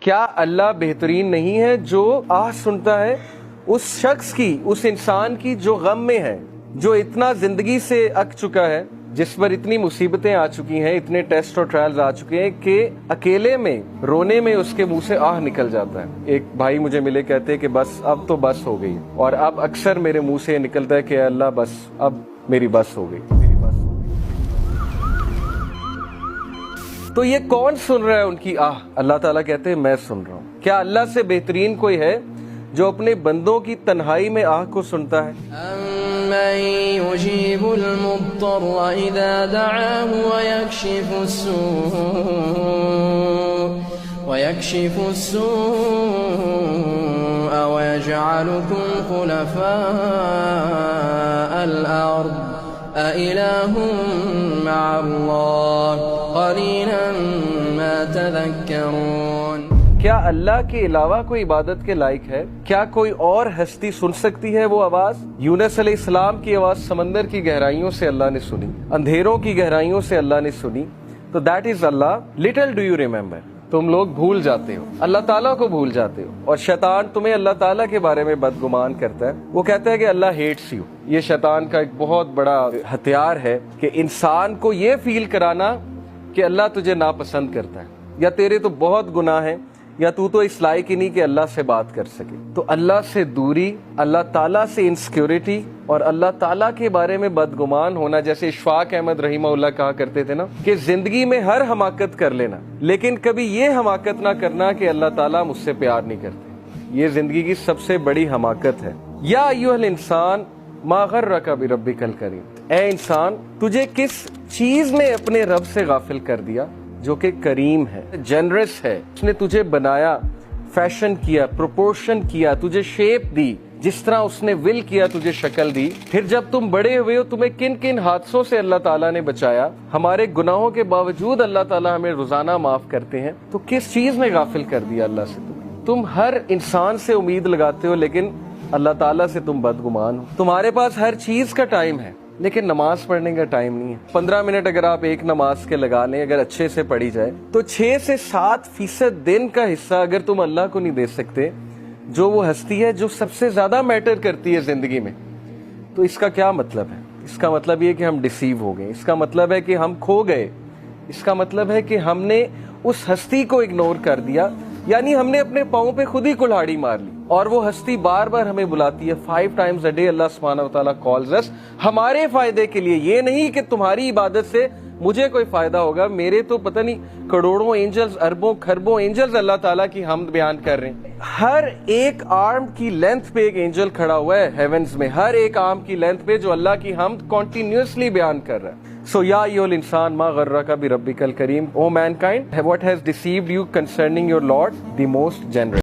کیا اللہ بہترین نہیں ہے جو آہ سنتا ہے اس شخص کی، اس انسان کی جو غم میں ہے، جو اتنا زندگی سے اک چکا ہے، جس پر اتنی مصیبتیں آ چکی ہیں، اتنے ٹیسٹ اور ٹرائلز آ چکے ہیں کہ اکیلے میں رونے میں اس کے منہ سے آہ نکل جاتا ہے۔ ایک بھائی مجھے ملے، کہتے کہ بس اب تو بس ہو گئی، اور اب اکثر میرے منہ سے نکلتا ہے کہ اے اللہ بس اب میری بس ہو گئی۔ تو یہ کون سن رہا ہے ان کی آہ؟ اللہ تعالیٰ کہتے ہیں میں سن رہا ہوں۔ کیا اللہ سے بہترین کوئی ہے جو اپنے بندوں کی تنہائی میں آہ کو سنتا ہے؟ أَمَّن يُجِيبُ الْمُضْطَرَّ إِذَا دَعَاهُ وَيَكْشِفُ السُّوءَ وَيَجْعَلُكُمْ خُلَفَاءَ الْأَرْضِ أَإِلَٰهٌ مَّعَ اللَّهِ قَلِيلًا مَا تَذَكَّرُونَ۔ کیا اللہ کے علاوہ کوئی عبادت کے لائق ہے؟ کیا کوئی اور ہستی سن سکتی ہے وہ آواز؟ یونس علیہ السلام کی آواز سمندر کی گہرائیوں سے اللہ نے سنی، اندھیروں کی گہرائیوں سے اللہ نے سنی۔ تو that is Allah. Little do you remember. تم لوگ بھول جاتے ہو، اللہ تعالیٰ کو بھول جاتے ہو، اور شیطان تمہیں اللہ تعالیٰ کے بارے میں بدگمان کرتا ہے۔ وہ کہتا ہے کہ اللہ ہیٹس یو۔ یہ شیطان کا ایک بہت بڑا ہتھیار ہے کہ انسان کو یہ فیل کرانا کہ اللہ تجھے ناپسند کرتا ہے، یا تیرے تو بہت گناہ ہیں، یا تو اس لائق ہی نہیں کہ اللہ سے بات کر سکے۔ تو اللہ سے دوری، اللہ تعالیٰ سے انسیکیورٹی اور اللہ تعالیٰ کے بارے میں بدگمان ہونا، جیسے اشفاق احمد رحمہ اللہ کہا کرتے تھے نا کہ زندگی میں ہر حماقت کر لینا، لیکن کبھی یہ حماقت نہ کرنا کہ اللہ تعالیٰ مجھ سے پیار نہیں کرتے۔ یہ زندگی کی سب سے بڑی حماقت ہے۔ یا ایھا الانسان ما غرک بربک الکریم، اے انسان تجھے کس چیز نے اپنے رب سے غافل کر دیا جو کہ کریم ہے، جنرس ہے۔ اس نے تجھے بنایا، فیشن کیا، پروپورشن کیا، تجھے شیپ دی، جس طرح اس نے ول کیا تجھے شکل دی۔ پھر جب تم بڑے ہوئے ہو تمہیں کن کن حادثوں سے اللہ تعالیٰ نے بچایا، ہمارے گناہوں کے باوجود اللہ تعالیٰ ہمیں روزانہ معاف کرتے ہیں۔ تو کس چیز نے غافل کر دیا اللہ سے تم ہر انسان سے امید لگاتے ہو، لیکن اللہ تعالیٰ سے تم بدگمان ہو۔ تمہارے پاس ہر چیز کا ٹائم ہے، لیکن نماز پڑھنے کا ٹائم نہیں ہے۔ 15 منٹ اگر آپ ایک نماز کے لگا لیں، اگر اچھے سے پڑھی جائے، تو 6 سے 7% دن کا حصہ اگر تم اللہ کو نہیں دے سکتے، جو وہ ہستی ہے جو سب سے زیادہ میٹر کرتی ہے زندگی میں، تو اس کا کیا مطلب ہے؟ اس کا مطلب یہ کہ ہم ڈیسیو ہو گئے، اس کا مطلب ہے کہ ہم کھو گئے، اس کا مطلب ہے کہ ہم نے اس ہستی کو اگنور کر دیا، یعنی ہم نے اپنے پاؤں پہ خود ہی کلہاڑی مار لی۔ اور وہ ہستی بار بار ہمیں بلاتی ہے، 5 times a day اللہ سبحانہ وتعالیٰ calls us، ہمارے فائدے کے لیے۔ یہ نہیں کہ تمہاری عبادت سے مجھے کوئی فائدہ ہوگا، میرے تو پتہ نہیں کروڑوں اینجلز، اربوں کھربوں اینجلز اللہ تعالیٰ کی حمد بیان کر رہے ہیں۔ ہر ایک آرم کی لینتھ پہ ایک اینجل کھڑا ہوا ہے ہیونز میں، ہر ایک آرم کی لینتھ پہ، جو اللہ کی حمد کنٹینیوسلی بیان کر رہا ہے۔ So یا ایھا الانسان ما غرک بربک الکریم، O mankind, what has deceived you concerning your Lord, the most generous.